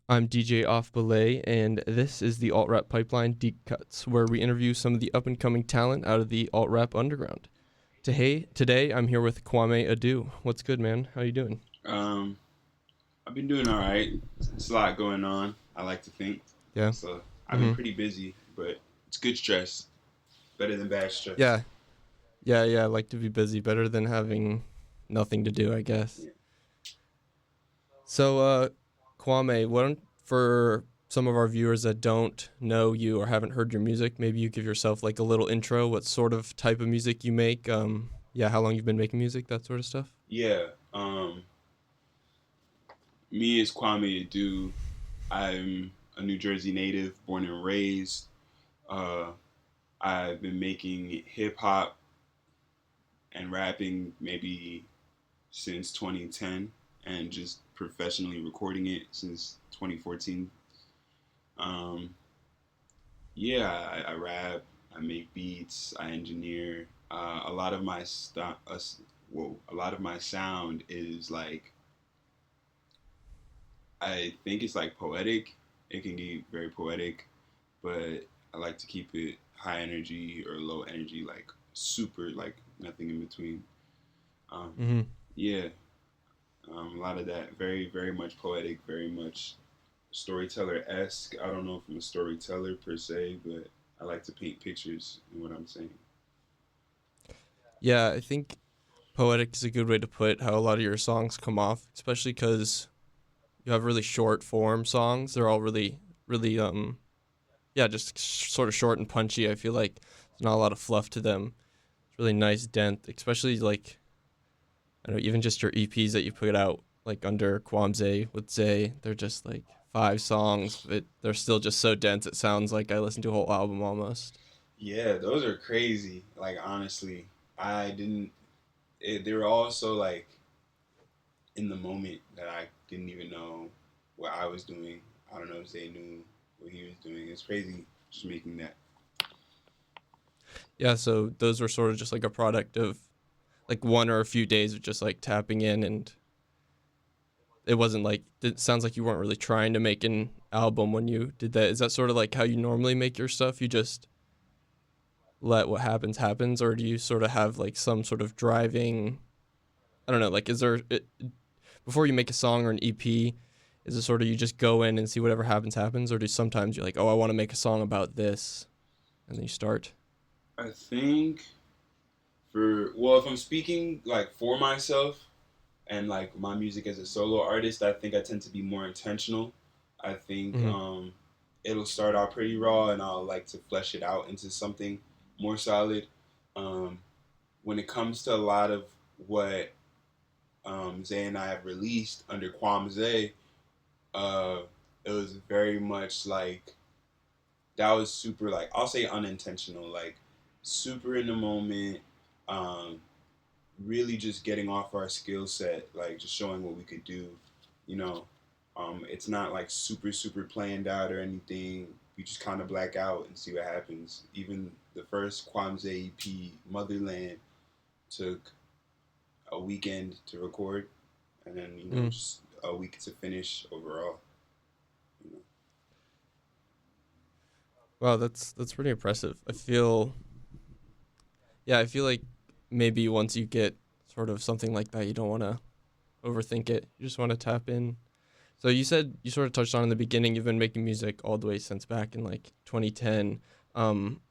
I'm DJ Off Belay, and this is the Alt Rap Pipeline Deep Cuts, where we interview some of the up and coming talent out of the alt rap underground. Today I'm here with Kwame Adu. What's good, man? How you doing? Um, I've been doing all right. It's a lot going on. I like to think. Yeah. So I've been Mm-hmm. pretty busy, but it's good stress. Better than bad stress. Yeah. Yeah. I like to be busy. Better than having nothing to do, I guess. Yeah. So, Kwame, for some of our viewers that don't know you or haven't heard your music, maybe you give yourself like a little intro. What sort of type of music you make? Yeah, how long you've been making music, that sort of stuff. Yeah. Me as Kwame Adu. I'm a New Jersey native, born and raised. Uh, I've been making hip hop and rapping maybe since 2010, and just professionally recording it since 2014. Um, Yeah, I rap, I make beats, I engineer. A lot of my a lot of my sound is like I think it's like poetic. It can be very poetic, but I like to keep it high energy or low energy, like super, like nothing in between. Um, Mm-hmm. yeah, a lot of that, very much poetic, very much storyteller esque. I don't know if I'm a storyteller per se, but I like to paint pictures in what I'm saying. Yeah, I think poetic is a good way to put how a lot of your songs come off, especially because you have really short form songs. They're all really, yeah, just sort of short and punchy. I feel like there's not a lot of fluff to them. It's really nice dent, especially like, I don't know, even just your EPs that you put out, like under KWAMZAY with Zay. They're just like 5 songs, but they're still just so dense. It sounds like I listened to a whole album almost. Yeah, those are crazy. Like honestly, I didn't. They were all so like in the moment that I didn't even know what I was doing. I don't know if they knew what he was doing. It's crazy just making that. Yeah, so those were sort of just like a product of like one or a few days of just like tapping in, and it wasn't like, it sounds like you weren't really trying to make an album when you did that. Is that sort of like how you normally make your stuff? You just let what happens, or do you sort of have like some sort of driving, I don't know, like is there before you make a song or an EP, is it sort of you just go in and see whatever happens, or do sometimes you're like, oh, I want to make a song about this, and then you start? I think if I'm speaking like for myself and like my music as a solo artist, I think I tend to be more intentional. I think Mm-hmm. it'll start out pretty raw, and I'll like to flesh it out into something more solid. Um, when it comes to a lot of what Zay and I have released under KWAMZAY, uh, it was very much like that was super like I'll say unintentional, like super in the moment, um, really just getting off our skill set, like just showing what we could do. You know, it's not like super planned out or anything. We just kind of black out and see what happens. Even the first Kwamze EP, Motherland, took a weekend to record, and then Mm-hmm. just a week to finish overall. You know. Wow, that's pretty impressive. I feel like maybe once you get sort of something like that, you don't want to overthink it. You just want to tap in. So you said you sort of touched on in the beginning. You've been making music all the way since back in like 2010. Um,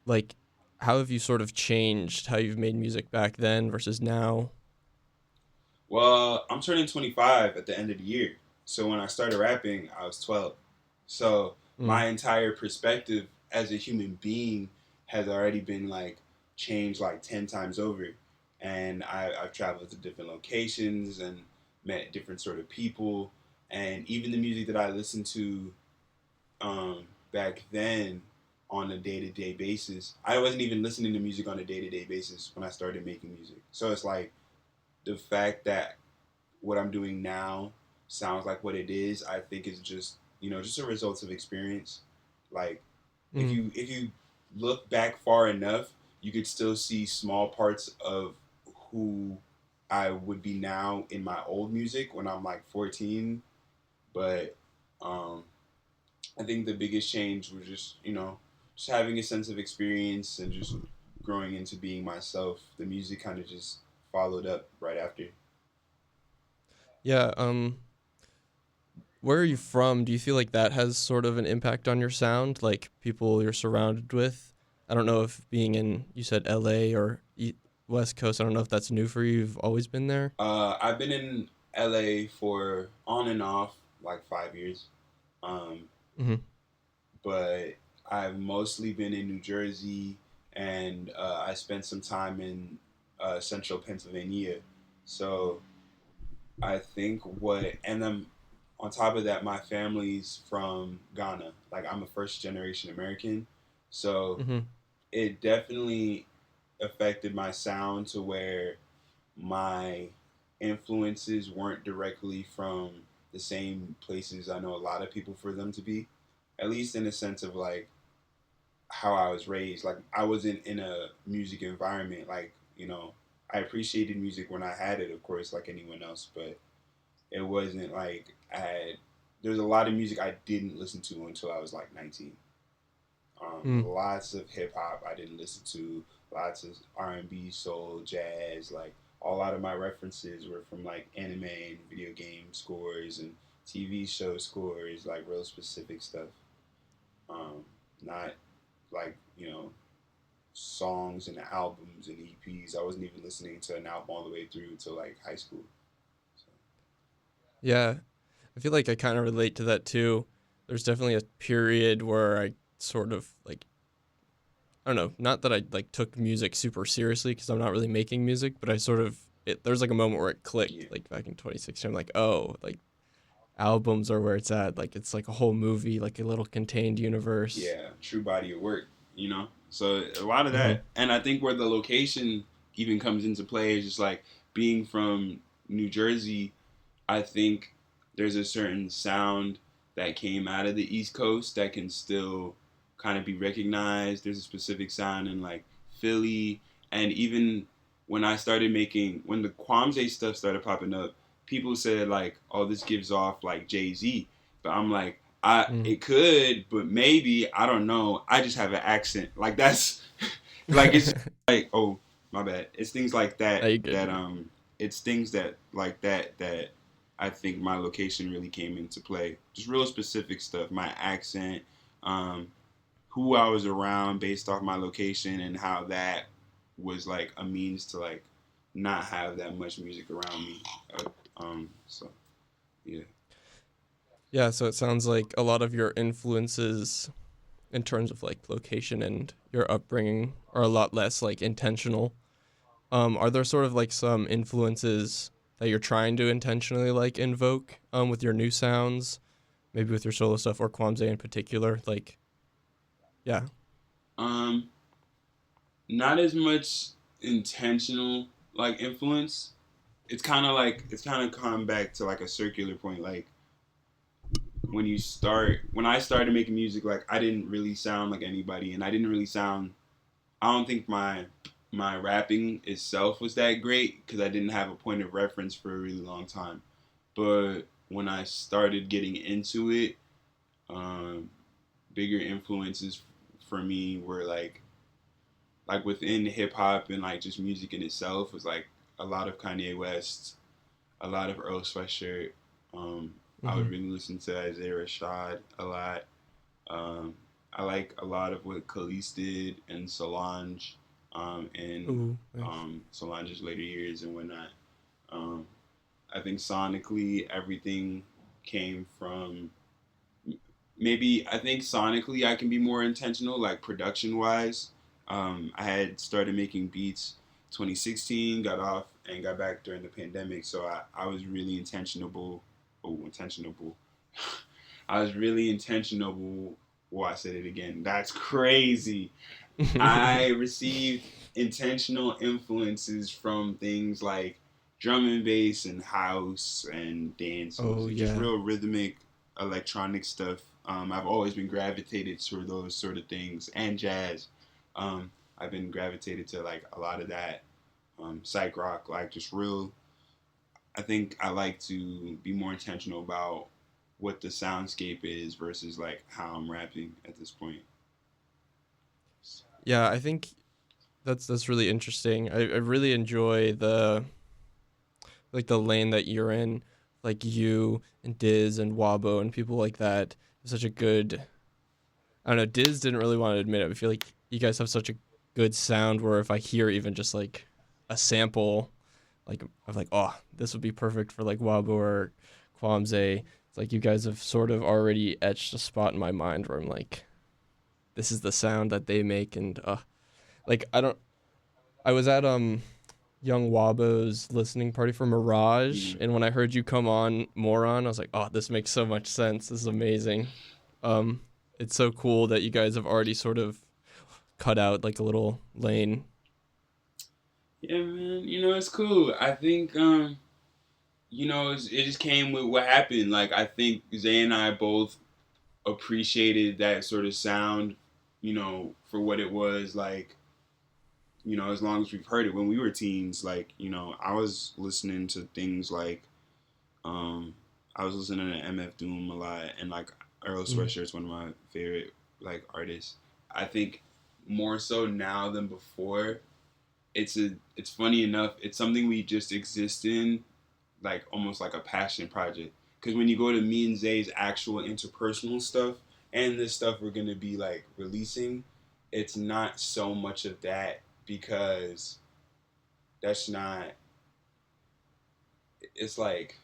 like, how have you sort of changed how you've made music back then versus now? Well, I'm turning 25 at the end of the year. So when I started rapping, I was 12. So Mm, my entire perspective as a human being has already been like changed like 10 times over. And I've traveled to different locations and met different sort of people. And even the music that I listened to back then on a day to day basis, I wasn't even listening to music on a day to day basis when I started making music. So it's like the fact that what I'm doing now sounds like what it is, I think is just just a result of experience. Like mm, if you look back far enough, you could still see small parts of who I would be now in my old music when I'm like 14. But um, I think the biggest change was just, just having a sense of experience and just growing into being myself. The music kind of just followed up right after. Yeah. Where are you from? Do you feel like that has sort of an impact on your sound, like people you're surrounded with? I don't know if being in, you said LA or West Coast, I don't know if that's new for you. You've always been there? I've been in LA for on and off like 5 years, um, Mm-hmm. but I've mostly been in New Jersey, and I spent some time in central Pennsylvania. So I think and then on top of that, my family's from Ghana. Like I'm a first generation American, so Mm-hmm. it definitely affected my sound to where my influences weren't directly from the same places I know a lot of people for them to be. At least in the sense of like how I was raised. Like I wasn't in a music environment. Like I appreciated music when I had it, of course, like anyone else. But it wasn't like I had. There's a lot of music I didn't listen to until I was like 19. Mm. Lots of hip hop I didn't listen to. Lots of R&B, soul, jazz. Like a lot of my references were from like anime and video game scores and TV show scores, like real specific stuff. Not like songs and albums and EPs. I wasn't even listening to an album all the way through to like high school. So, Yeah. I feel like I kind of relate to that too. There's definitely a period where I sort of like, I don't know, not that I like took music super seriously because I'm not really making music, but I sort of, there's like a moment where it clicked, yeah, like back in 2016. I'm like, oh, like albums are where it's at. Like it's like a whole movie, like a little contained universe. yeah, true body of work. So a lot of Mm-hmm. that, and I think where the location even comes into play is just like being from New Jersey. I think there's a certain sound that came out of the East Coast that can still kind of be recognized. There's a specific sound in like Philly, and even when the KWAMZAY stuff started popping up, people said like, "Oh, this gives off like Jay-Z," but I'm like, Mm. it could, but maybe I don't know. I just have an accent. Like that's like it's like, oh, my bad. It's things like Are that you good? that You're good. it's things that like that I think my location really came into play. Just real specific stuff. My accent, um, who I was around based off my location, and how that was like a means to like not have that much music around me. So yeah. Yeah, so it sounds like a lot of your influences in terms of like location and your upbringing are a lot less like intentional. Are there sort of like some influences that you're trying to intentionally like invoke with your new sounds, maybe with your solo stuff or Kwamze in particular? Like, yeah. Um, Not as much intentional like influence. It's kind of come back to like a circular point. Like when I started making music, like I didn't really sound like anybody, and I didn't really sound. I don't think my rapping itself was that great because I didn't have a point of reference for a really long time. But when I started getting into it, um, bigger influences for me were like within hip hop and like just music in itself was like a lot of Kanye West, a lot of Earl Sweatshirt. I Mm-hmm. would really listen to Isaiah Rashad a lot. Um, I like a lot of what Khalees did and Solange, in Ooh, nice. Solange's later years and whatnot. Um, I think sonically everything came from maybe I think sonically I can be more intentional, like production wise. I had started making beats 2016, got off and got back during the pandemic, so I was really intentional. Oh, intentional. I was really intentional. Oh, I said it again. That's crazy. I received intentional influences from things like drum and bass and house and dance Oh music, just yeah. real rhythmic electronic stuff. I've always been gravitated to those sort of things and jazz. I've been gravitated to like a lot of that psych rock, like just real. I think I like to be more intentional about what the soundscape is versus like how I'm rapping at this point. Yeah, I think that's really interesting. I really enjoy the like the lane that you're in, like you and Diz and Wabo and people like that. It's such a good. I don't know. Diz didn't really want to admit it. I feel like you guys have such a good sound where if I hear even just like a sample, like I'm like, oh, this would be perfect for like Wabo or Kwamzay. It's like you guys have sort of already etched a spot in my mind where I'm like, this is the sound that they make, and like I don't. I was at Young Wabo's listening party for Mirage, Mm. and when I heard you come on Moron, I was like, oh, this makes so much sense. This is amazing. Um, it's so cool that you guys have already sort of cut out like a little lane. Yeah, man. It's cool. I think it just came with what happened. Like I think Zay and I both appreciated that sort of sound, for what it was. Like, as long as we've heard it when we were teens, like, I was listening to things like, um, I was listening to MF Doom a lot, and like Earl Mm. Sweatshirt's one of my favorite like artists. I think more so now than before. It's funny enough. It's something we just exist in, like almost like a passion project. Because when you go to me and Zay's actual interpersonal stuff and the stuff we're gonna be like releasing, it's not so much of that because that's not. It's like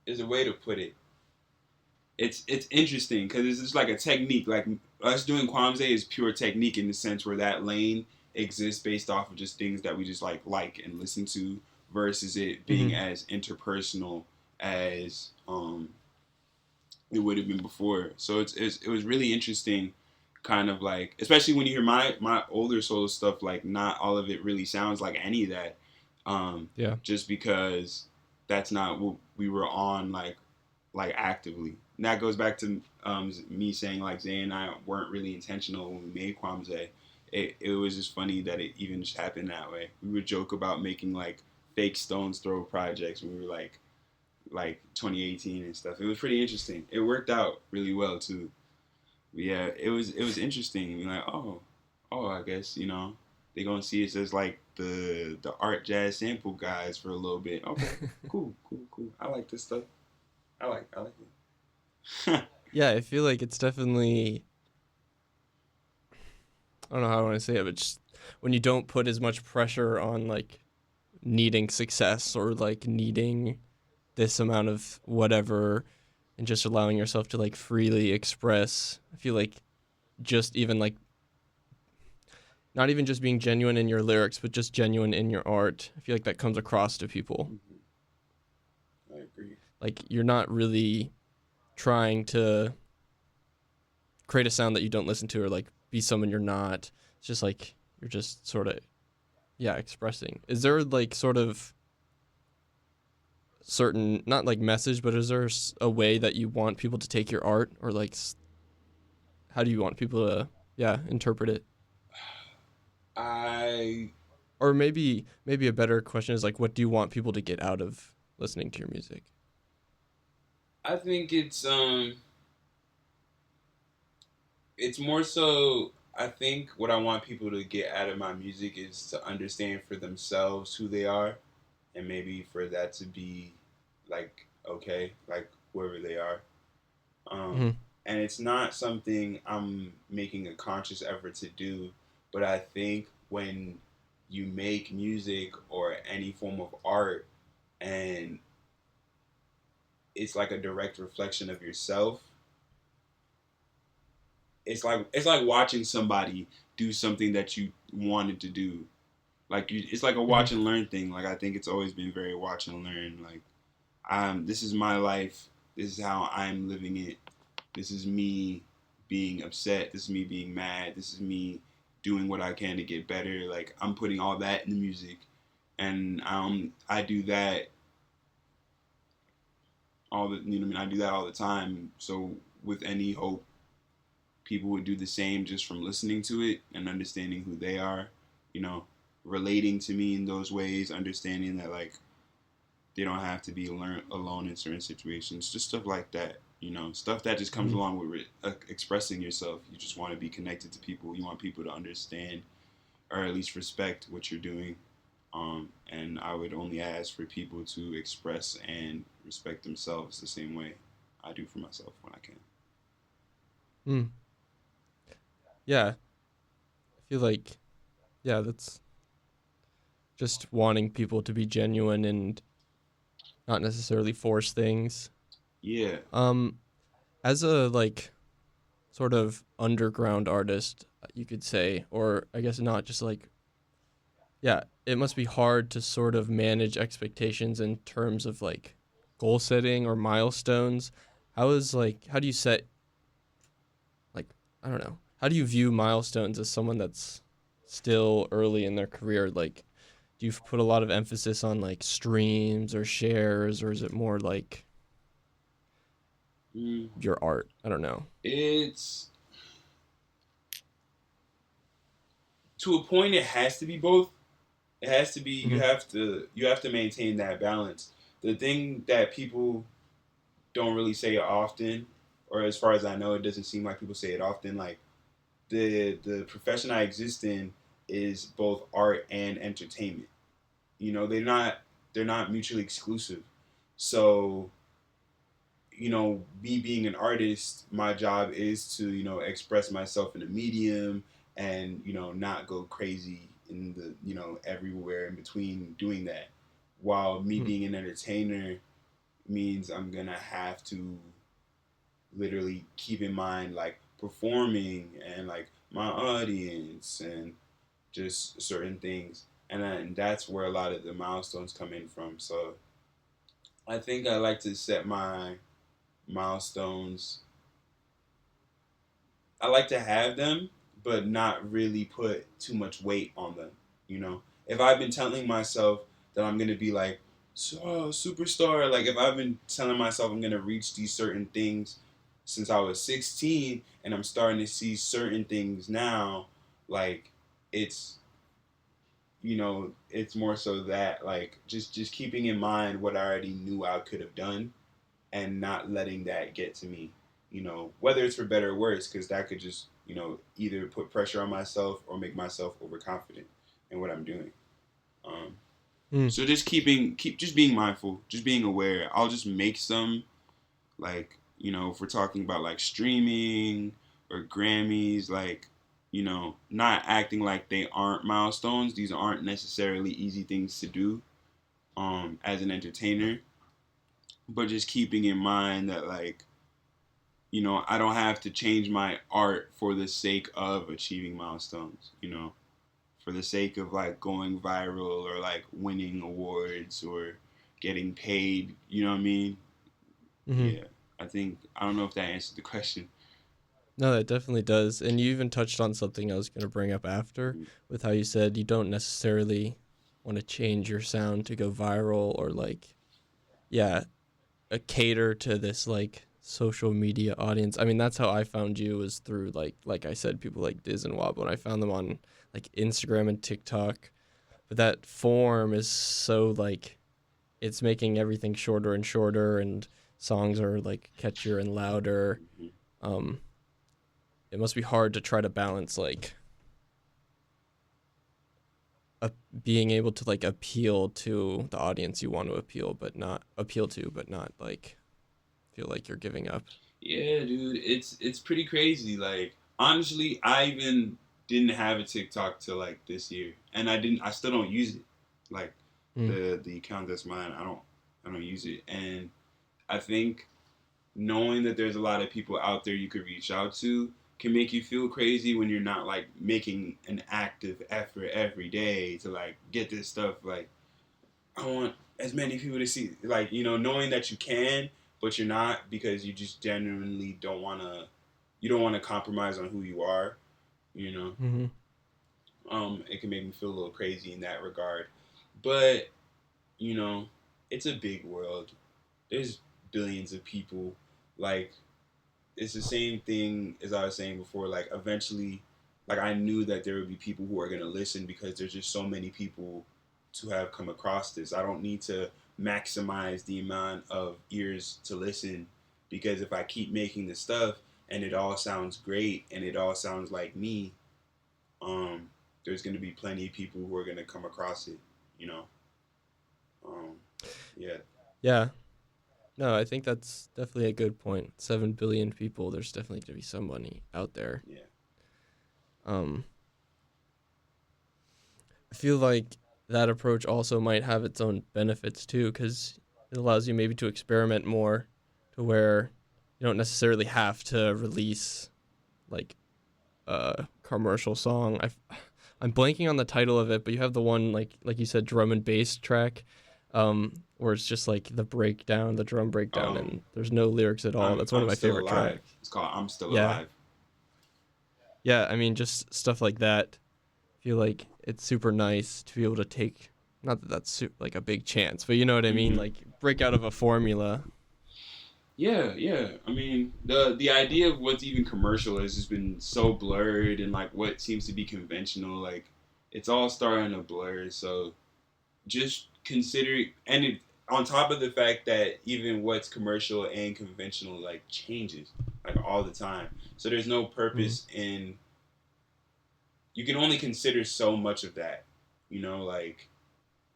there's a way to put it. It's interesting because it's just like a technique. Like us doing Kwamzay is pure technique in the sense where that lane exists based off of just things that we just like and listen to, versus it being Mm-hmm. as interpersonal as it would have been before. So it was really interesting, kind of like, especially when you hear my older solo stuff. Like not all of it really sounds like any of that, Yeah. just because that's not what we were on like actively. And that goes back to me saying like Zay and I weren't really intentional when we made Kwamzay. It was just funny that it even just happened that way. We would joke about making like fake Stones Throw projects when we were like 2018 and stuff. It was pretty interesting. It worked out really well too. But yeah, it was interesting. You're like, I guess they gonna see us as like the art jazz sample guys for a little bit. Okay, cool, cool, cool. I like this stuff. I like it. Yeah, I feel like it's definitely. I don't know how I want to say it, but just when you don't put as much pressure on like needing success or like needing this amount of whatever and just allowing yourself to like freely express. I feel like just even like not even just being genuine in your lyrics, but just genuine in your art. I feel like that comes across to people. I agree. Like you're not really trying to create a sound that you don't listen to or like be someone you're not. It's just like you're just sort of expressing. Is there like sort of certain not like message, but is there a way that you want people to take your art or like how do you want people to interpret it? I Or maybe a better question is like what do you want people to get out of listening to your music? I think it's more so. I think what I want people to get out of my music is to understand for themselves who they are, and maybe for that to be like okay, like whoever they are. Um, Mm-hmm. and it's not something I'm making a conscious effort to do, but I think when you make music or any form of art and it's like a direct reflection of yourself, it's like watching somebody do something that you wanted to do. Like it's like a Mm-hmm. watch and learn thing. Like I think it's always been very watch and learn. Like this is my life. This is how I'm living it. This is me being upset. This is me being mad. This is me doing what I can to get better. Like I'm putting all that in the music, and I do that all the I do that all the time. So with any hope, people would do the same just from listening to it and understanding who they are. You know, relating to me in those ways, understanding that like they don't have to be alone in certain situations. Just stuff like that. You know, stuff that just comes Mm-hmm. along with expressing yourself. You just want to be connected to people. You want people to understand or at least respect what you're doing. And I would only ask for people to express and respect themselves the same way I do for myself when I can. Mm. Yeah, I feel like yeah, that's just wanting people to be genuine and not necessarily force things. Yeah. Um, as a like sort of underground artist, you could say, or I guess not, just like yeah, it must be hard to sort of manage expectations in terms of like goal setting or milestones. How do you set like I don't know. How do you view milestones as someone that's still early in their career? Like do you put a lot of emphasis on like streams or shares or is it more like Mm, your art? I don't know. it's to a point. It has to be both. It has to be. Mhm. You have to maintain that balance. The thing that people don't really say it often, or as far as I know, it doesn't seem like people say it often. Like the profession I exist in is both art and entertainment. You know, they're not mutually exclusive. So me being an artist, my job is to express myself in a medium and not go crazy in the everywhere in between doing that. While me Mhm. being an entertainer means I'm gonna have to literally keep in mind like performing and like my audience and just certain things, and that's where a lot of the milestones come in from. So I think I like to set my milestones. I like to have them, but not really put too much weight on them. If I've been telling myself that I'm gonna be like superstar, like if I've been telling myself I'm gonna reach these certain things since I was 16, and I'm starting to see certain things now, like it's it's more so that like just keeping in mind what I already knew I could have done and not letting that get to me, whether it's for better or worse, because that could just, either put pressure on myself or make myself overconfident in what I'm doing. Um, Mm. so just just being mindful, just being aware. I'll just make some, like, if we're talking about like streaming or Grammys, like, not acting like they aren't milestones. These aren't necessarily easy things to do as an entertainer, but just keeping in mind that like I don't have to change my art for the sake of achieving milestones, for the sake of like going viral or like winning awards or getting paid, you know what I mean? Mhm. Yeah. I don't know if that answered the question. No, that definitely does. And you even touched on something I was going to bring up after with how you said you don't necessarily want to change your sound to go viral or like yeah, cater to this like social media audience. I mean, that's how I found you was through like I said people like Diz and Wob when I found them on like Instagram and TikTok. But that form is so like it's making everything shorter and shorter and songs are like catchier and louder. Mm-hmm. Um it must be hard to try to balance like a, being able to like appeal to the audience you want to appeal to but not like feel like you're giving up. Yeah, dude, it's pretty crazy. Like honestly, I even didn't have a TikTok till like this year, and I still don't use it. Like Mm. the account that's mine, I don't use it, and I think knowing that there's a lot of people out there you could reach out to can make you feel crazy when you're not like making an active effort every day to like get this stuff. Like I want as many people to see, like knowing that you can, but you're not because you just genuinely don't want to. You don't want to compromise on who you are. You know, Mm-hmm. it can make me feel a little crazy in that regard, but you know, it's a big world. There's billions of people. Like it's the same thing as I was saying before. Like eventually, like I knew that there would be people who are gonna listen because there's just so many people to have come across this. I don't need to maximize the amount of ears to listen, because if I keep making the stuff and it all sounds great and it all sounds like me, um, there's going to be plenty of people who are going to come across it, you know. Um, yeah, Yeah. No, I think that's definitely a good point. 7 billion people. There's definitely going to be somebody out there. yeah. Um, I feel like that approach also might have its own benefits too, because it allows you maybe to experiment more, to where you don't necessarily have to release like a commercial song. I'm blanking on the title of it, but you have the one like you said, drum and bass track, where it's just like the breakdown, the drum breakdown, Um, and there's no lyrics at all. That's one of I'm my still favorite alive. tracks. It's called I'm Still Yeah, Alive. yeah. I mean, just stuff like that. I feel like it's super nice to be able to take. Not that that's like a big chance, but you know what I mean. Hmm. Like break out of a formula. Yeah, yeah. I mean, the idea of what's even commercial has just been so blurred, and like what seems to be conventional, like it's all starting to blur. So just consider, and it, on top of the fact that even what's commercial and conventional like changes like all the time. So there's no Mm. purpose in, you can only consider so much of that, you know, like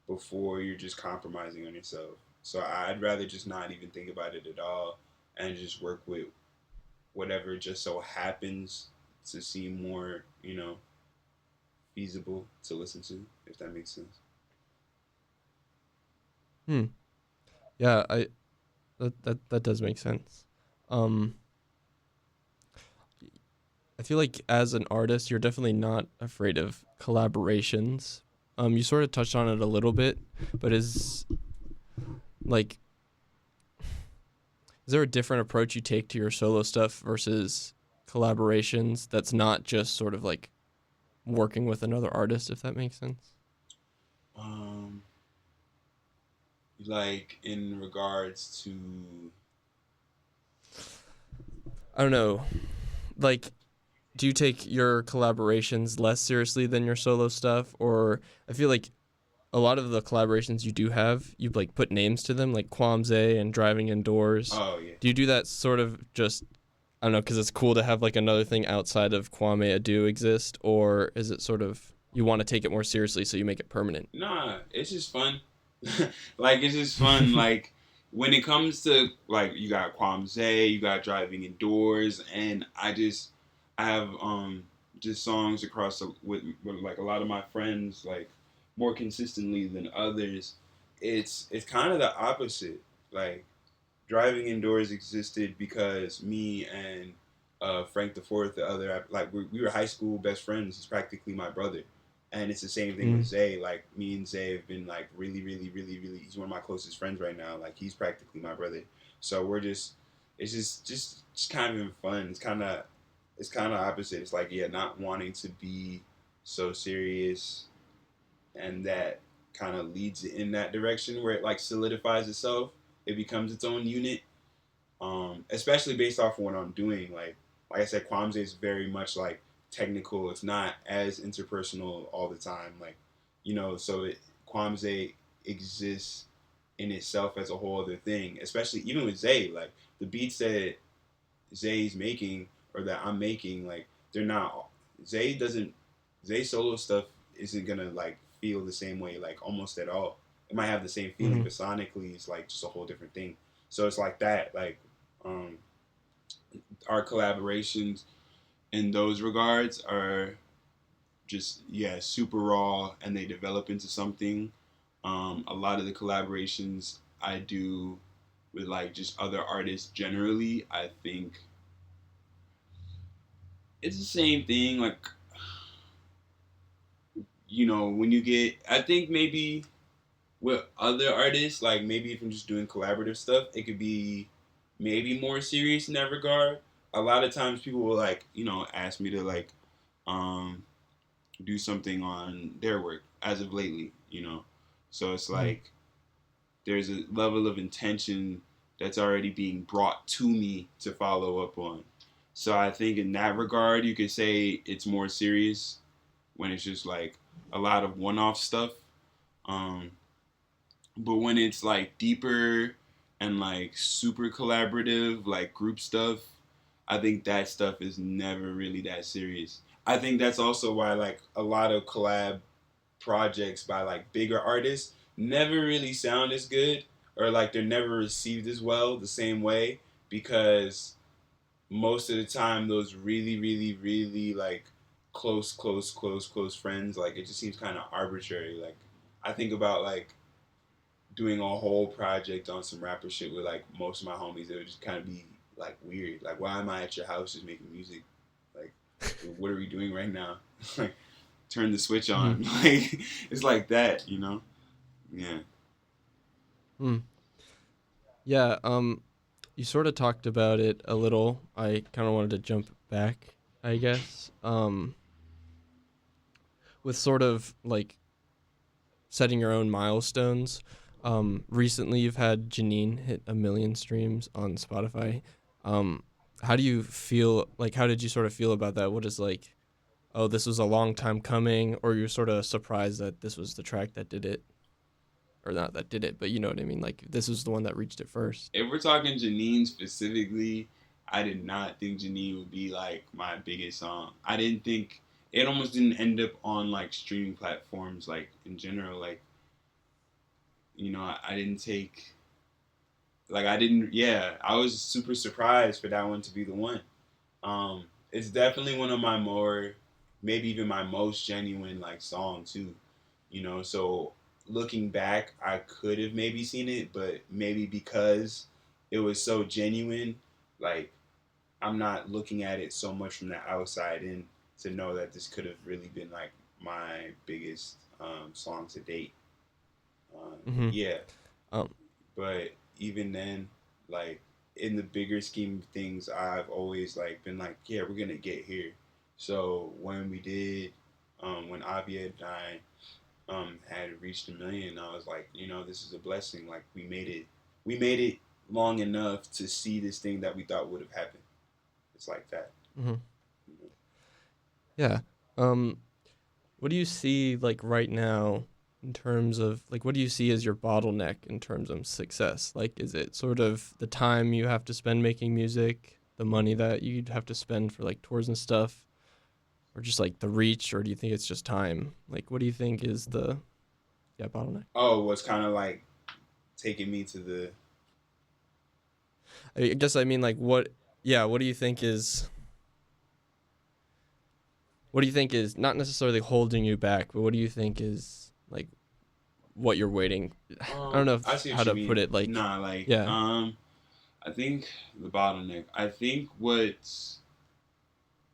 before you're just compromising on yourself. So I'd rather just not even think about it at all and just work with whatever just so happens to seem more, you know, feasible to listen to, if that makes sense. Hmm. Yeah, that does make sense. Um, I feel like as an artist, you're definitely not afraid of collaborations. You sort of touched on it a little bit, but like is there a different approach you take to your solo stuff versus collaborations that's not just sort of like working with another artist, if that makes sense? Um, like in regards to, I don't know. Like do you take your collaborations less seriously than your solo stuff, or I feel like a lot of the collaborations you do have, you like put names to them, like KWAMZAY and Driving Indoors. oh yeah, Do you do that sort of just, I don't know, because it's cool to have like another thing outside of Kwame Adu exist, or is it sort of you want to take it more seriously so you make it permanent? nah, it's just fun. Like it's just fun. Like when it comes to like you got Kwamzay, you got Driving Indoors, and I have just songs across with like a lot of my friends like more consistently than others. It's kind of the opposite. Like Driving Indoors existed because me and Frank the Fourth, the other, like we were high school best friends. He's practically my brother, and it's the same thing with Mm. Zay. Like me and Zay have been like really, really, really, really. He's one of my closest friends right now. Like he's practically my brother. So we're just, it's just kind of fun. It's kind of opposite. It's like yeah, not wanting to be so serious, and that kind of leads it in that direction where it like solidifies itself. It becomes its own unit, especially based off of what I'm doing. Like I said, Kwamze is very much like technical. It's not as interpersonal all the time. Like you know, so Kwamze exists in itself as a whole other thing. Especially even with Zay, like the beats that Zay's making or that I'm making, like they're not. Zay doesn't. Zay solo stuff isn't gonna like feel the same way like almost at all. It might have the same feeling, Mm-hmm. but sonically it's like just a whole different thing. So it's like that. Like um, our collaborations in those regards are just yeah super raw, and they develop into something. A lot of the collaborations I do with like just other artists generally, I think it's the same thing. Like you know when you get, I think maybe with other artists, like maybe if I'm just doing collaborative stuff, it could be maybe more serious in that regard. A lot of times people will like, you know, ask me to like um do something on their work as of lately, you know. So it's Mm-hmm. like there's a level of intention that's already being brought to me to follow up on. So I think in that regard you could say it's more serious when it's just like a lot of one-off stuff. Um But when it's like deeper and like super collaborative, like group stuff, I think that stuff is never really that serious. I think that's also why like a lot of collab projects by like bigger artists never really sound as good, or like they're never received as well the same way, because most of the time those really really really like close friends, like it just seems kind of arbitrary. Like I think about like doing a whole project on some rapper shit with like most of my homies, it would just kind of be like weird. Like, why am I at your house just making music? Like, what are we doing right now? Like, turn the switch Mm-hmm. on. Like, it's like that, you know? Yeah. Mm. Yeah. You sort of talked about it a little. I kind of wanted to jump back, I guess. With sort of like setting your own milestones. Recently, you've had Janine hit 1 million streams on Spotify. Um, how do you feel? Like, how did you sort of feel about that? What is like, oh, this was a long time coming, or you're sort of surprised that this was the track that did it, or not that did it, but you know what I mean? Like, this was the one that reached it first. If we're talking Janine specifically, I did not think Janine would be like my biggest song. I didn't think it almost didn't end up on like streaming platforms, like in general. Like, I didn't take, like, I didn't, yeah, I was super surprised for that one to be the one. It's definitely one of my more, maybe even my most genuine like song too. So looking back, I could have maybe seen it, but maybe because it was so genuine, like I'm not looking at it so much from the outside in to know that this could have really been like my biggest song to date. Mm-hmm. Yeah, Um, but even then, like in the bigger scheme of things, I've always like been like, yeah, we're gonna get here. So when we did, when Avia and I had reached 1 million, I was like, this is a blessing. Like we made it. We made it long enough to see this thing that we thought would have happened. It's like that. mm-hmm. Yeah. Um, what do you see like right now in terms of like what do you see as your bottleneck in terms of success? Like is it sort of the time you have to spend making music, the money that you'd have to spend for like tours and stuff, or just like the reach, or do you think it's just time? Like what do you think is the bottleneck? Oh, what's kind of like taking me to the. I guess I mean like what do you think is not necessarily holding you back, but what do you think is like what you're waiting? I don't know I see how what you to put mean. it like Nah, like yeah. I think the bottleneck. I think what's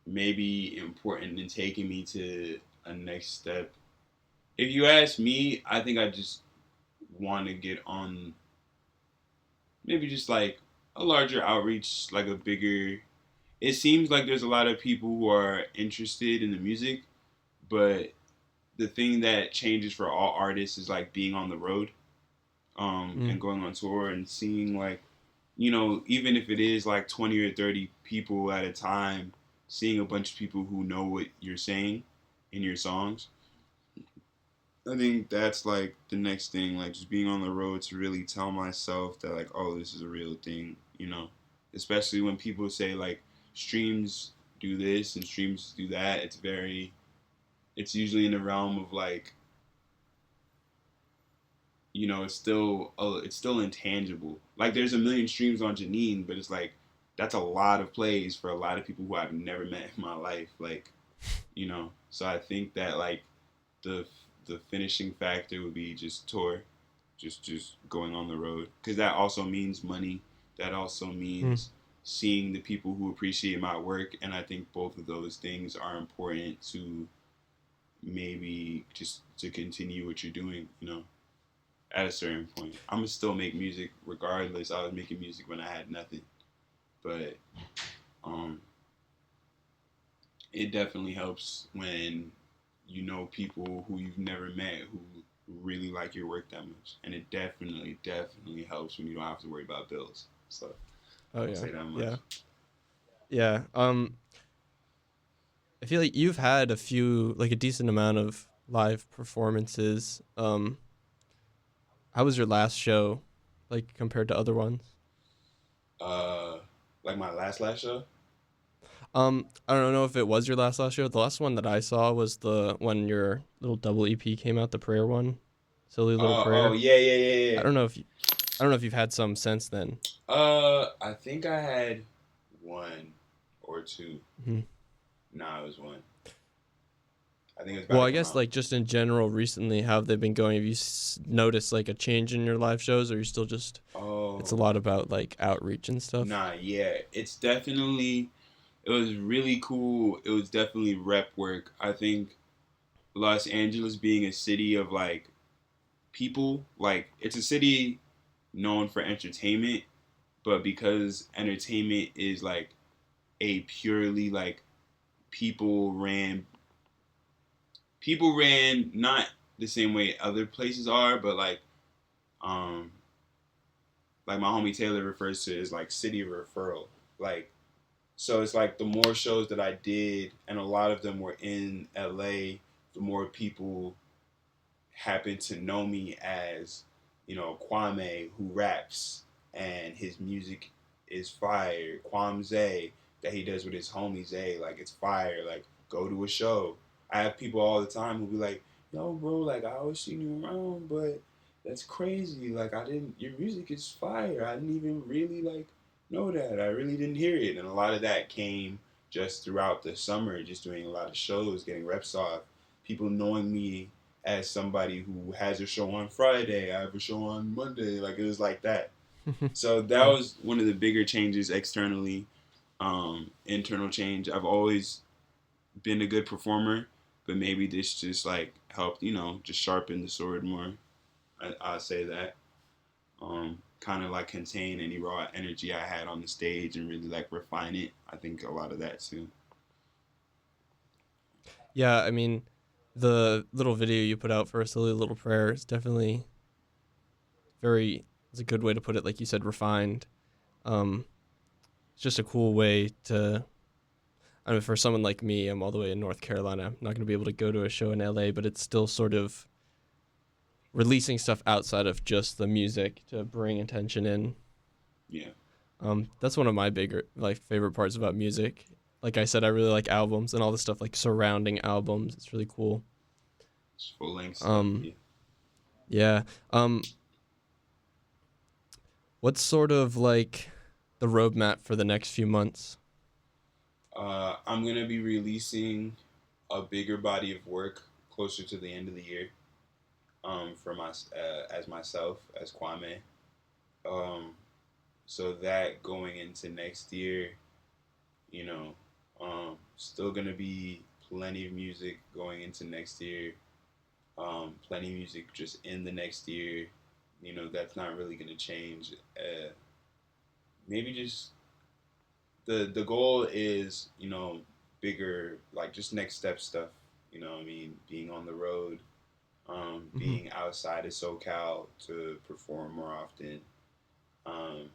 maybe important in taking me to a next step. If you ask me, I think I just want to get on maybe just like a larger outreach, like a bigger. It seems like there's a lot of people who are interested in the music, but the thing that changes for all artists is like being on the road, Mm, and going on tour and seeing like, even if it is like 20 or 30 people at a time, seeing a bunch of people who know what you're saying in your songs. I think that's like the next thing, like just being on the road to really tell myself that like, oh, this is a real thing. Especially when people say like streams do this and streams do that. It's usually in the realm of like, it's still intangible. Like there's 1 million streams on Janine, but it's like that's a lot of plays for a lot of people who I've never met in my life. Like, so I think that like the the finishing factor would be just tour, just going on the road, because that also means money. That also mm, means seeing the people who appreciate my work, and I think both of those things are important to maybe just to continue what you're doing. At a certain point, I'm gonna still make music regardless. I was making music when I had nothing, but um, it definitely helps when you know people who you've never met who really like your work that much, and it definitely helps when you don't have to worry about bills. So oh I'll yeah. say that much. Yeah. Yeah. I feel like you've had a few like a decent amount of live performances. How was your last show, like compared to other ones? Like my last show. I don't know if it was your last show. The last one that I saw was the when your little double EP came out, the prayer one, Silly Little Oh Prayer. yeah, yeah, yeah, I yeah. don't know if you, I don't know if you've had some since then. I think I had one or two. Hmm. Nah, it was one. I think it was about Well, to I come guess out. like just in general, recently, how have they been going? Have you noticed like a change in your live shows, or you still just it's a Oh, lot about like outreach and stuff? nah, yeah. It's definitely. It was really cool. It was definitely rep work. I think Los Angeles being a city of like people, like it's a city known for entertainment, but because entertainment is like a purely like people ran people ran not the same way other places are, but um like my homie Taylor refers to it as like city of referral. Like so it's like the more shows that I did and a lot of them were in LA, the more people happened to know me as, Kwame who raps and his music is fire. KWAMZAY that he does with his homie Zay, like it's fire. Like go to a show. I have people all the time who be like, "Yo, bro, like I always seen you around, but that's crazy. Like I didn't. Your music is fire. I didn't even really like know that. I really didn't hear it." And a lot of that came just throughout the summer, just doing a lot of shows, getting reps off, people knowing me as somebody who has a show on Friday, I have a show on Monday. Like it was like that. So that Yeah. was one of the bigger changes externally. Internal change. I've always been a good performer, but maybe this just like helped, just sharpen the sword more. I'll say that. Kind of like contain any raw energy I had on the stage and really like refine it. I think a lot of that too. Yeah, I mean, the little video you put out for a silly little prayer is definitely very. It's a good way to put it. Like you said, refined. Um, it's just a cool way to. I mean, for someone like me, I'm all the way in North Carolina. I'm not going to be able to go to a show in LA, but it's still sort of releasing stuff outside of just the music to bring attention in. Yeah. That's one of my bigger like favorite parts about music. Like I said, I really like albums and all the stuff like surrounding albums. It's really cool. Just full length stuff. Um, Yeah. yeah. What's sort of like the roadmap for the next few months? I'm gonna be releasing a bigger body of work closer to the end of the year. For my as myself as Kwame. Um, so that going into next year, still gonna be plenty of music going into next year. Plenty of music just in the next year. That's not really gonna change. Maybe just the goal is bigger like just next step stuff. What I mean, being on the road, Hmm. being outside of SoCal to perform more often. Um,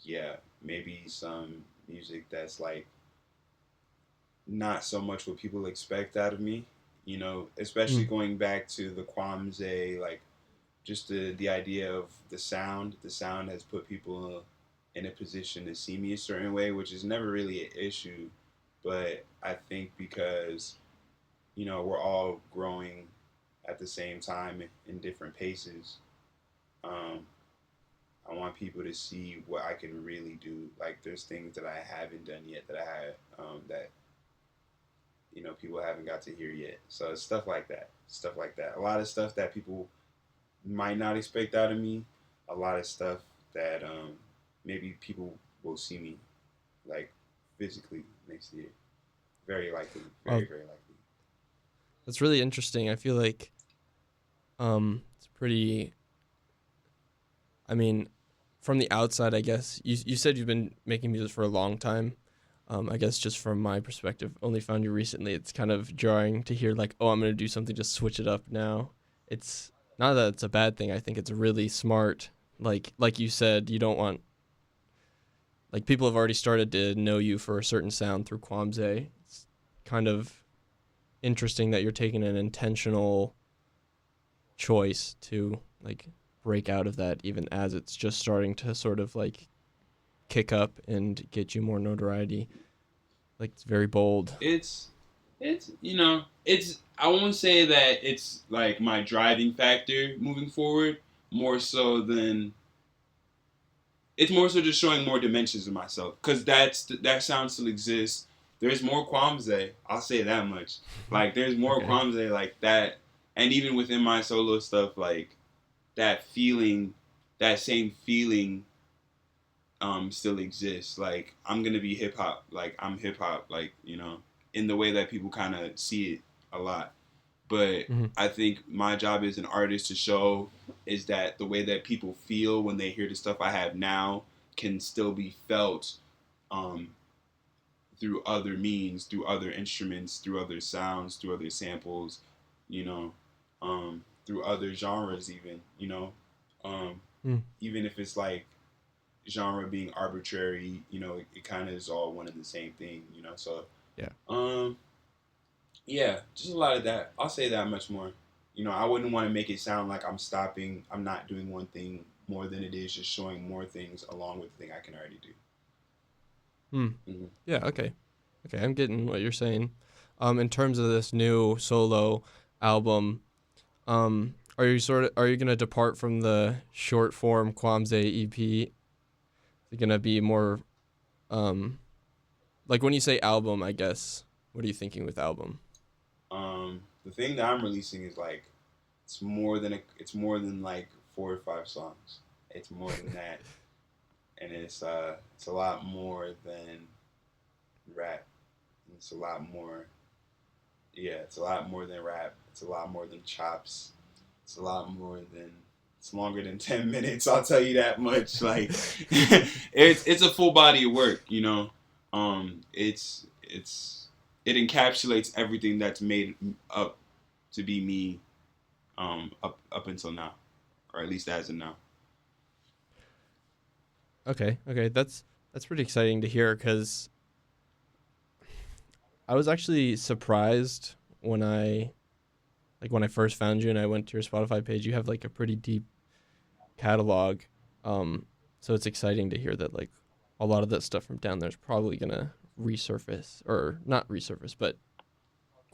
yeah, maybe some music that's like not so much what people expect out of me. Especially Mm. going back to the Kwamze, like just the idea of the sound. The sound has put people in a position to see me a certain way, which is never really an issue. But I think because we're all growing at the same time in different paces. Um, I want people to see what I can really do. Like there's things that I haven't done yet that I have that people haven't got to hear yet. So it's stuff like that. Stuff like that. A lot of stuff that people might not expect out of me. A lot of stuff that maybe people will see me like physically next year. Very likely. Well, Very very likely. that's really interesting. I feel like it's pretty. I mean, from the outside, I guess you said you've been making music for a long time. I guess just from my perspective, only found you recently. It's kind of jarring to hear like, oh, I'm gonna do something, just switch it up now. It's not that it's a bad thing. I think it's really smart. Like you said, you don't want like people have already started to know you for a certain sound through Kwamze. It's kind of interesting that you're taking an intentional choice to like break out of that, even as it's just starting to sort of like kick up and get you more notoriety? Like, it's very bold. It's it's I won't say that it's like my driving factor moving forward, more so than it's more so just showing more dimensions of myself, because that sound still exists. There's more KWAMZAY. I'll say that much. Like, there's more Okay. KWAMZAY like that, and even within my solo stuff, like that feeling, that same feeling, still exists. Like, I'm gonna be hip hop. Like, I'm hip hop. Like, in the way that people kind of see it a lot. But Hmm. I think my job as an artist to show is that the way that people feel when they hear the stuff I have now can still be felt, um, through other means, through other instruments, through other sounds, through other samples, through other genres, um, Mm. even if it's like genre being arbitrary, it kind of is all one and the same thing. So, Yeah. um, yeah, just a lot of that. I'll say that much more. I wouldn't want to make it sound like I'm stopping. I'm not doing one thing more than it is just showing more things along with the thing I can already do. Hmm. Mm-hmm. Yeah. Okay. Okay. I'm getting what you're saying. In terms of this new solo album, are you gonna depart from the short form Kwamzay EP? Is it gonna be more, um, like when you say album? I guess, what are you thinking with album? The thing that I'm releasing is like it's more than like 4 or 5 songs. It's more than that, and it's a lot more than rap. It's a lot more. Yeah, it's a lot more than rap. It's a lot more than chops. It's a lot more than. It's longer than 10 minutes. I'll tell you that much. Like, it's a full body of work. It encapsulates everything that's made up to be me, up until now, or at least as of now. Okay. Okay. That's pretty exciting to hear, because I was actually surprised when I first found you and I went to your Spotify page. You have like a pretty deep catalog. So it's exciting to hear that like a lot of that stuff from down there is probably gonna resurface, or not resurface, but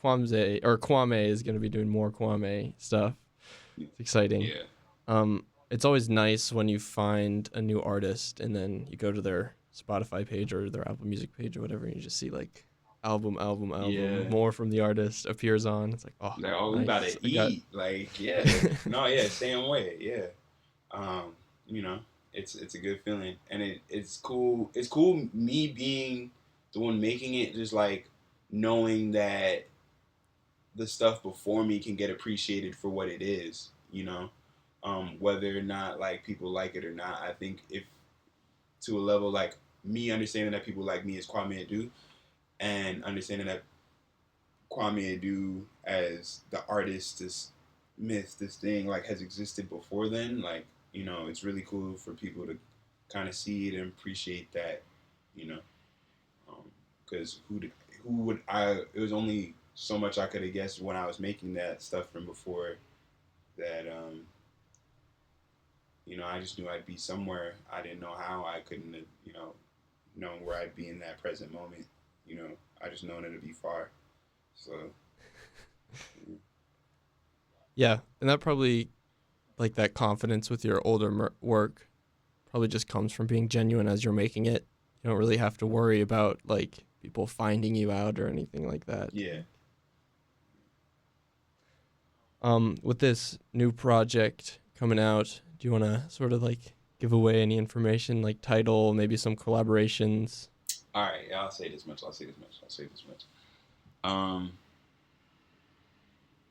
Kwame is gonna be doing more Kwame stuff. It's exciting. Yeah, It's always nice when you find a new artist and then you go to their Spotify page or their Apple Music page or whatever, and you just see like album, yeah. more from the artist appears on. It's like, oh, Like, oh, we about nice. to I got. eat. Like, yeah, no, yeah, same way. Yeah, um, you know, it's a good feeling, and it's cool. It's cool me being the one making it, just like knowing that the stuff before me can get appreciated for what it is. Whether or not like people like it or not. I think if to a level like me understanding that people like me as Kwame Adu, and understanding that Kwame Adu as the artist, this myth, this thing like has existed before then. Like, it's really cool for people to kind of see it and appreciate that. You know, because who would I? It was only so much I could have guessed when I was making that stuff from before that. I just knew I'd be somewhere. I didn't know how. I couldn't have, known where I'd be in that present moment. I just known it'd be far. So. Yeah, and that probably, like, that confidence with your older work probably just comes from being genuine as you're making it. You don't really have to worry about like people finding you out or anything like that. Yeah. With this new project coming out, do you want to sort of like give away any information, like title, maybe some collaborations? All right. Yeah, I'll say this much. Um,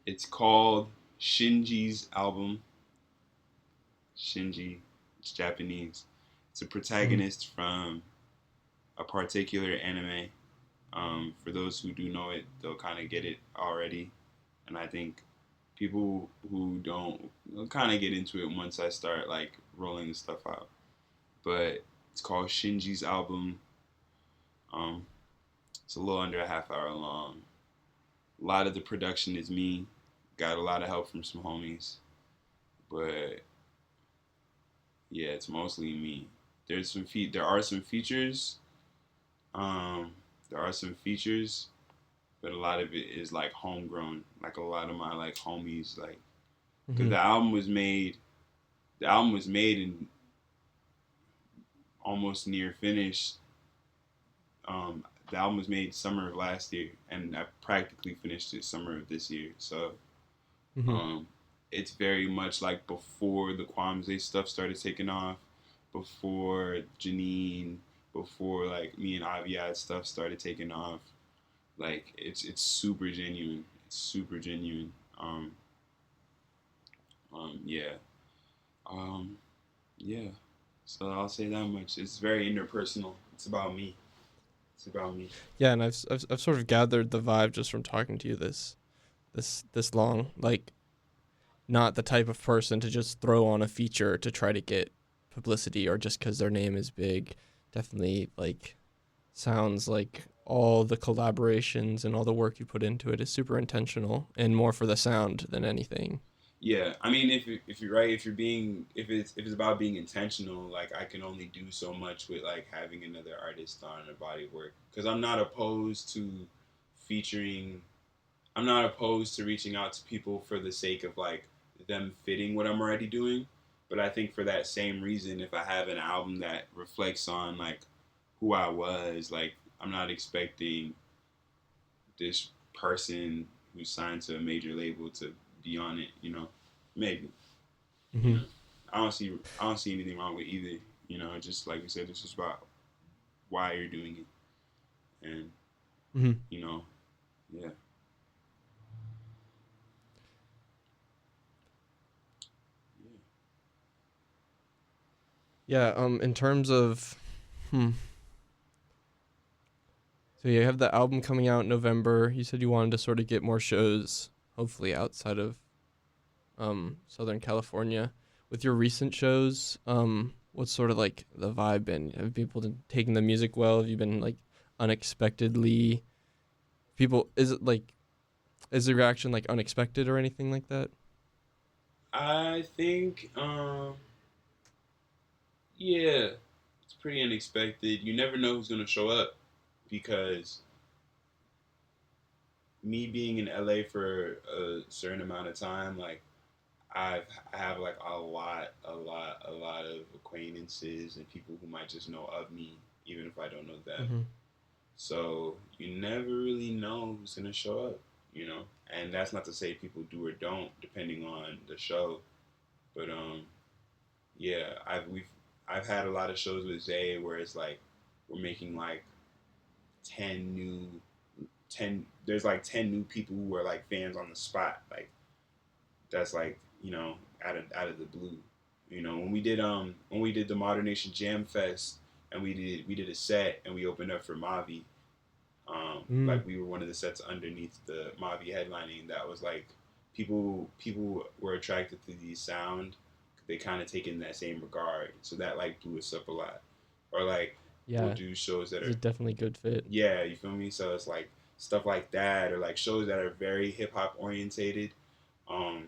it's called Shinji's album. Shinji, it's Japanese. It's a Mm-hmm. protagonist from a particular anime. For those who do know it, they'll kind of get it already, and I think people who don't will kind of get into it once I start like rolling the stuff out. But it's called Shinji's album. Um, it's a little under a half hour long. A lot of the production is me. Got a lot of help from some homies. but yeah, it's mostly me. There are some features. Um, there are some features, but a lot of it is like homegrown. Like a lot of my like homies, like because Hmm. the album was made and almost near finished. The album was made summer of last year, and I practically finished it summer of this year. So Hmm. um, it's very much like before the KWAMZAY stuff started taking off, before Janine, before like me and Aviad stuff started taking off. Like it's super genuine. It's super genuine. Yeah. Um, yeah. So I'll say that much. It's very interpersonal. It's about me. It's about me. Yeah, and I've sort of gathered the vibe just from talking to you this long. Like, not the type of person to just throw on a feature to try to get publicity or just because their name is big. Definitely, like, sounds like all the collaborations and all the work you put into it is super intentional and more for the sound than anything. Yeah, I mean, if you're right, if it's about being intentional, like I can only do so much with like having another artist on a body of work because featuring. I'm not opposed to reaching out to people for the sake of like them fitting what I'm already doing, but I think for that same reason, if I have an album that reflects on like who I was, like I'm not expecting this person who's signed to a major label to be on it, you know. Maybe. You Hmm. know, I don't see anything wrong with either. You know, just like you said, it's just about why you're doing it, and Hmm. you know, yeah, yeah. Yeah. In terms of, hmm. So you have the album coming out in November. You said you wanted to sort of get more shows, hopefully outside of Southern California. With your recent shows, what's sort of like the vibe been? Have people been taking the music well? Have you been like unexpectedly people? Is it like is the reaction like unexpected or anything like that? I think, yeah, it's pretty unexpected. You never know who's gonna show up because me being in LA for a certain amount of time, like I have like a lot of acquaintances and people who might just know of me, even if I don't know them. Mm-hmm. So you never really know who's gonna show up, you know. And that's not to say people do or don't, depending on the show. But yeah, I've had a lot of shows with Zay where it's like we're making like 10 new 10 there's like 10 new people who are like fans on the spot, like that's like, you know, out of the blue. You know, when we did the Modern Nation Jam Fest and we did a set and we opened up for Mavi. Mm. Like we were one of the sets underneath the Mavi headlining. That was like people were attracted to the sound. They kind of take it in that same regard, so that like blew us up a lot. Or like we'll Yeah, do shows that it's are a definitely good fit. yeah, you feel me. So it's like stuff like that, or like shows that are very hip hop orientated. Um,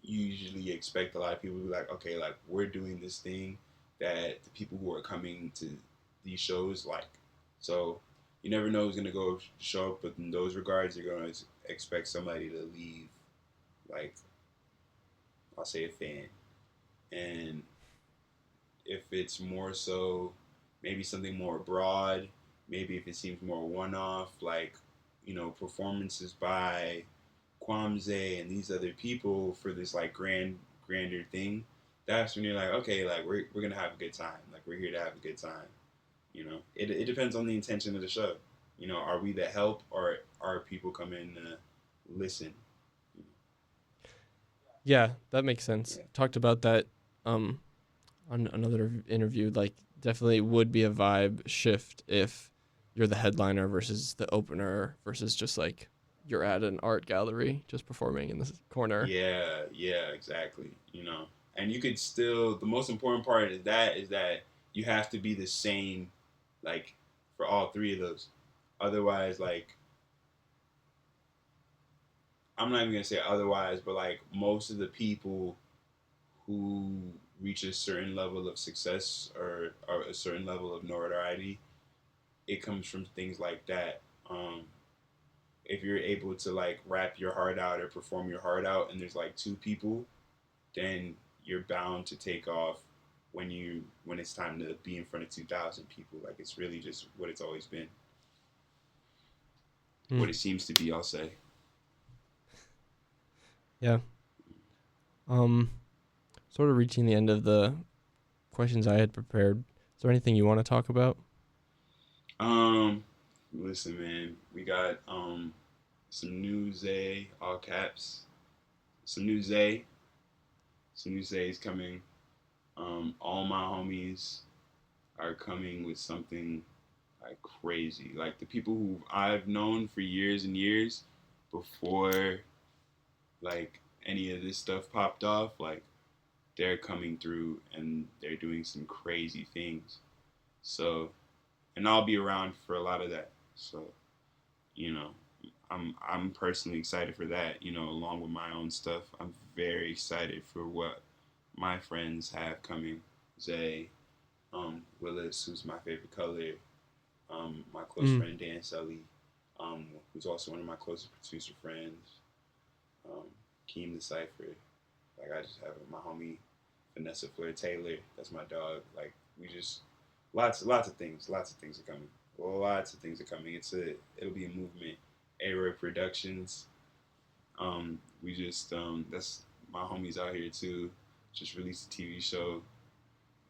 you usually expect a lot of people to be like, okay, like we're doing this thing that the people who are coming to these shows like. So you never know who's gonna go show up, but in those regards, you're gonna expect somebody to leave, like I'll say a fan, and if it's more so, maybe something more broad, maybe if it seems more one-off, like you know performances by Kwamzay and these other people for this like grander thing, that's when you're like, okay, like we're gonna have a good time. Like we're here to have a good time. You know, it depends on the intention of the show. You know, are we the help or are people coming to listen? Yeah, that makes sense. Yeah. Talked about that um on another interview. Like, definitely would be a vibe shift if you're the headliner versus the opener versus just like you're at an art gallery just performing in the corner. Yeah, yeah, exactly. You know, and you could still. The most important part is that you have to be the same, like for all three of those. Otherwise, like I'm not even gonna say otherwise, but like most of the people who reach a certain level of success or a certain level of notoriety, it comes from things like that. If you're able to like rap your heart out or perform your heart out, and there's like two people, then you're bound to take off when it's time to be in front of 2,000 people. Like it's really just what it's always been, what it seems to be. I'll say. Yeah. Sort of reaching the end of the questions I had prepared. Is there anything you want to talk about? Listen, man, we got some new Zay, all caps. Some new Zay. Some new Zay is coming. All my homies are coming with something like crazy. Like the people who I've known for years and years before like any of this stuff popped off, like they're coming through and they're doing some crazy things. So, and I'll be around for a lot of that. So, you know, I'm personally excited for that. You know, along with my own stuff, I'm very excited for what my friends have coming. Zay, Willis, who's my favorite color, my close friend Dan Sully, who's also one of my closest producer friends, Keem the Cypher. Like I just have my homie Vanessa Fleur Taylor. That's my dog. Like we just lots of things. Lots of things are coming. Lots of things are coming. It'll be a movement. A-Roy Productions. We just that's my homies out here too. Just released a TV show.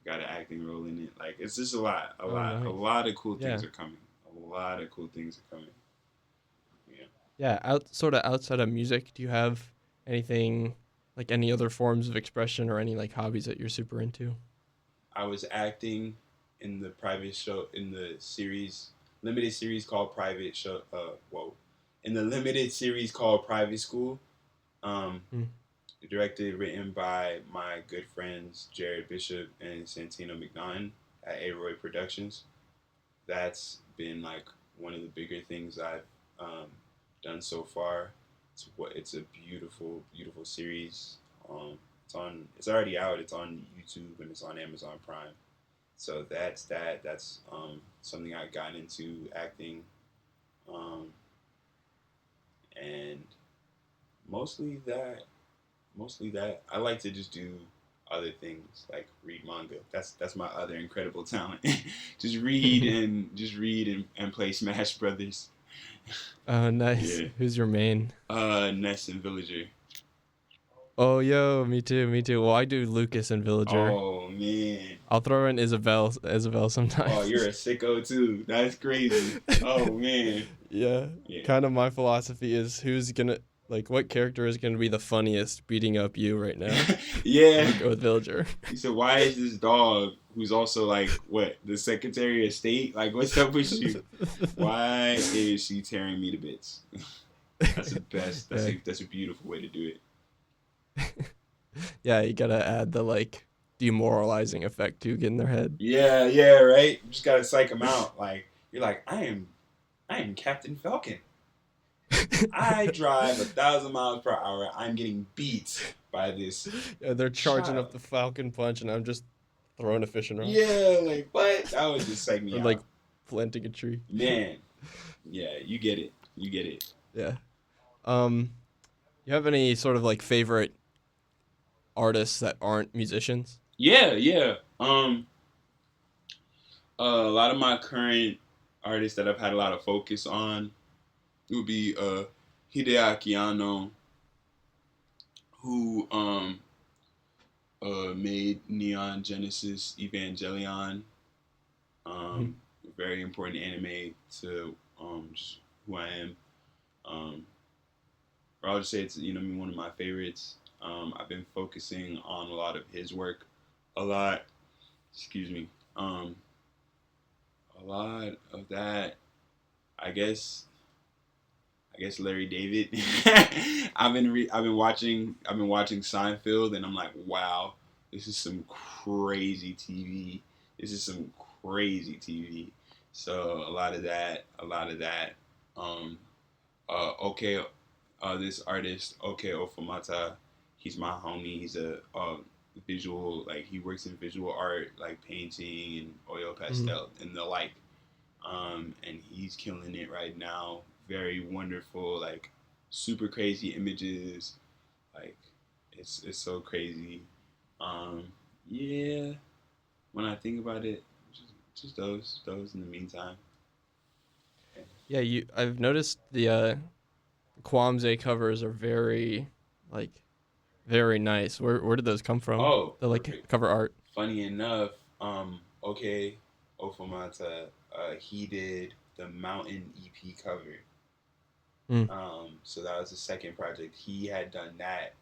Got an acting role in it. Like it's just nice. A lot of cool things are coming. A lot of cool things are coming. Yeah. Yeah. Sort of outside of music, do you have anything like any other forms of expression or any like hobbies that you're super into? I was acting in the limited series called Private Show. In the limited series called Private School. Directed, written by my good friends Jared Bishop and Santino McNaughton at A-Roy Productions. That's been like one of the bigger things I've done so far. It's a beautiful, beautiful series. It's already out. It's on YouTube and it's on Amazon Prime. So that's that. That's something I got into acting, and mostly that. I like to just do other things like read manga. That's my other incredible talent. just read and play Smash Brothers. Oh, nice. Yeah. Who's your main? Ness and Villager. Oh, yo, me too. Well, I do Lucas and Villager. Oh, man. I'll throw in Isabel sometimes. Oh, you're a sicko, too. That's crazy. Oh, man. Yeah. Kind of my philosophy is what character is going to be the funniest beating up you right now? Yeah. Go with Villager. He said, why is this dog, who's also like, the Secretary of State? Like, what's up with you? Why is she tearing me to bits? That's the best. That's a beautiful way to do it. Yeah, you gotta add the like demoralizing effect to get in their head. Yeah, right. You just gotta psych them out. Like you're like, I am Captain Falcon. I drive 1,000 miles per hour. I'm getting beat by this. Yeah, they're charging up the Falcon Punch, and I'm just throwing a fishing rod. Yeah, like what? That would just psych me out. Like planting a tree. Man, yeah, you get it. Yeah. You have any sort of like favorite artists that aren't musicians? Yeah. A lot of my current artists that I've had a lot of focus on would be Hideaki Anno, who made Neon Genesis Evangelion, very important anime to just who I am. Or I'll just say it's one of my favorites. I've been focusing on a lot of his work, a lot. Excuse me. A lot of that. I guess Larry David. I've been watching Seinfeld, and I'm like, wow, this is some crazy TV. So a lot of that. This artist, OK Ofumata, he's my homie. He's a visual, like he works in visual art, like painting and oil Mm-hmm. pastel and the like. And he's killing it right now. Very wonderful, like super crazy images. Like it's so crazy. Um, yeah, when I think about it, just those in the meantime. Yeah, you. I've noticed the KWAMZAY covers are very like very nice. Where did those come from? Oh, The like perfect. cover art. Funny enough, okay, Ofamata, he did the Mountain EP cover. Mm. So that was the second project. He had done that.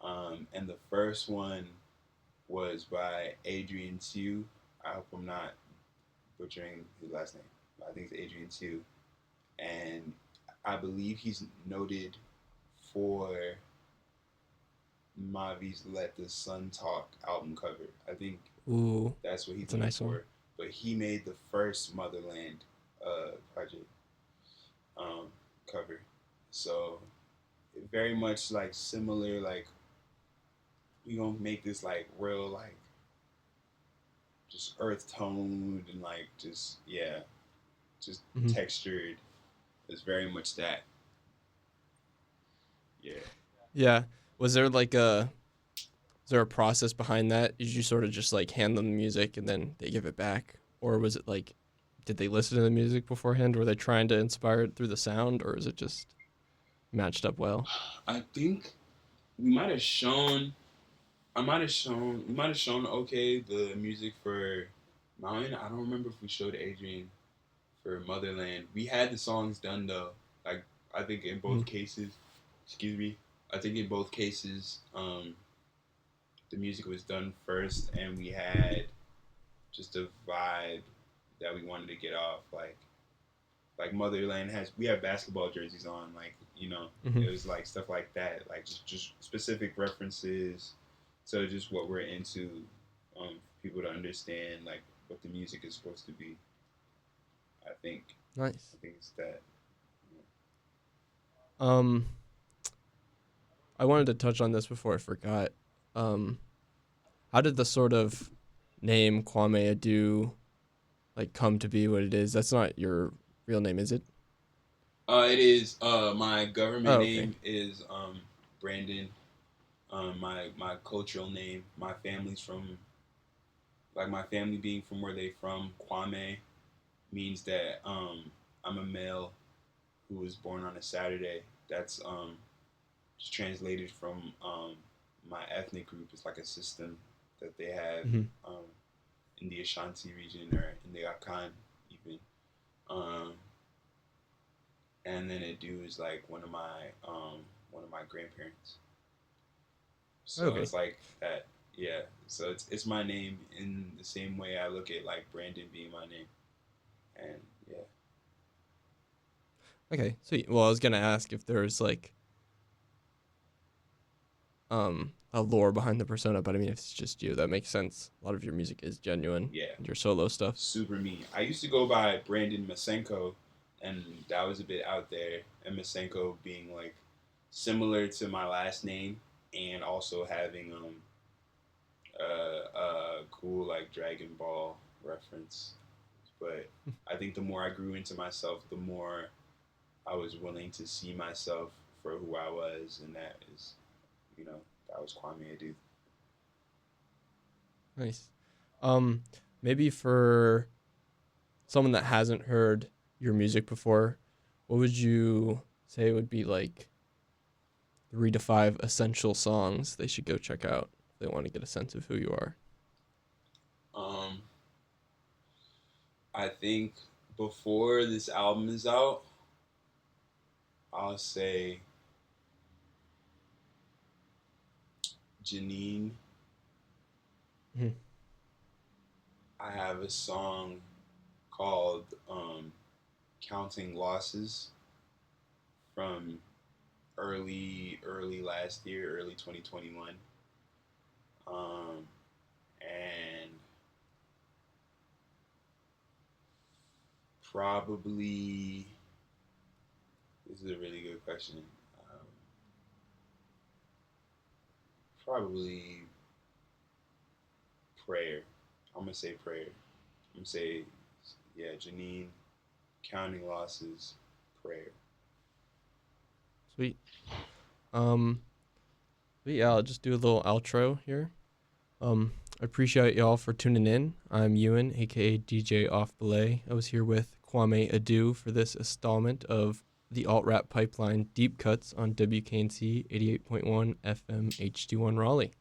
And the first one was by Adrian Tew. I hope I'm not butchering his last name. I think it's Adrian Tew. And I believe he's noted for Mavi's Let the Sun Talk album cover. I think Ooh, that's what he's that's a known nice one. for. But he made the first Motherland project um, cover. So very much like similar, like we gonna make this like real like just earth toned and like just yeah, just Mm-hmm. textured. It's very much that. Yeah. Yeah. Was there like a is there a process behind that? Did you sort of just like hand them the music and then they give it back, or was it like did they listen to the music beforehand? Were they trying to inspire it through the sound, or is it just matched up well? I think we might have shown we might have shown okay the music for Mountain. I don't remember if we showed Adrian for Motherland. We had the songs done though. Like I think in Mm-hmm. both cases, excuse me. I think in both cases, the music was done first, and we had just a vibe that we wanted to get off. Like Motherland has, we have basketball jerseys on. Like Mm-hmm. it was like stuff like that. Like just specific references to just what we're into. For people to understand like what the music is supposed to be. I think Nice. I think it's that. Um, I wanted to touch on this before I forgot. Um, how did the sort of name Kwame Adu like come to be what it is? That's not your real name, is it? It is. My government Oh, okay. name is Brandon. My cultural name. My family's from like my family being from where they from. Kwame means that I'm a male who was born on a Saturday. That's just translated from my ethnic group. It's like a system that they have Mm-hmm. um, in the Ashanti region or in the Akan even. Um, and then Adu is like one of my grandparents. So Okay. it's like that. Yeah. So it's my name in the same way I look at like Brandon being my name. And yeah. Okay. Sweet. Well, I was gonna ask if there's like a lore behind the persona, but I mean, if it's just you, that makes sense. A lot of your music is genuine, Yeah. and your solo stuff. Super me. I used to go by Brandon Masenko, and that was a bit out there. And Masenko being like similar to my last name, and also having a cool like Dragon Ball reference. But I think the more I grew into myself, the more I was willing to see myself for who I was, and that is, that was Kwame Adu. Nice. Um, maybe for someone that hasn't heard your music before, what would you say would be like 3 to 5 essential songs they should go check out if they want to get a sense of who you are? Um, I think before this album is out, I'll say Janine. Mhm. I have a song called Counting Losses from early last year, early 2021. And probably, this is a really good question. Um, Probably prayer. I'm gonna say prayer. I'm gonna say, yeah, Janine, counting losses, prayer. Sweet. But yeah, I'll just do a little outro here. I appreciate y'all for tuning in. I'm Ewan, aka DJ Off Belay. I was here with Kwame Adu for this installment of the Alt Rap Pipeline Deep Cuts on WKNC 88.1 FM HD1 Raleigh.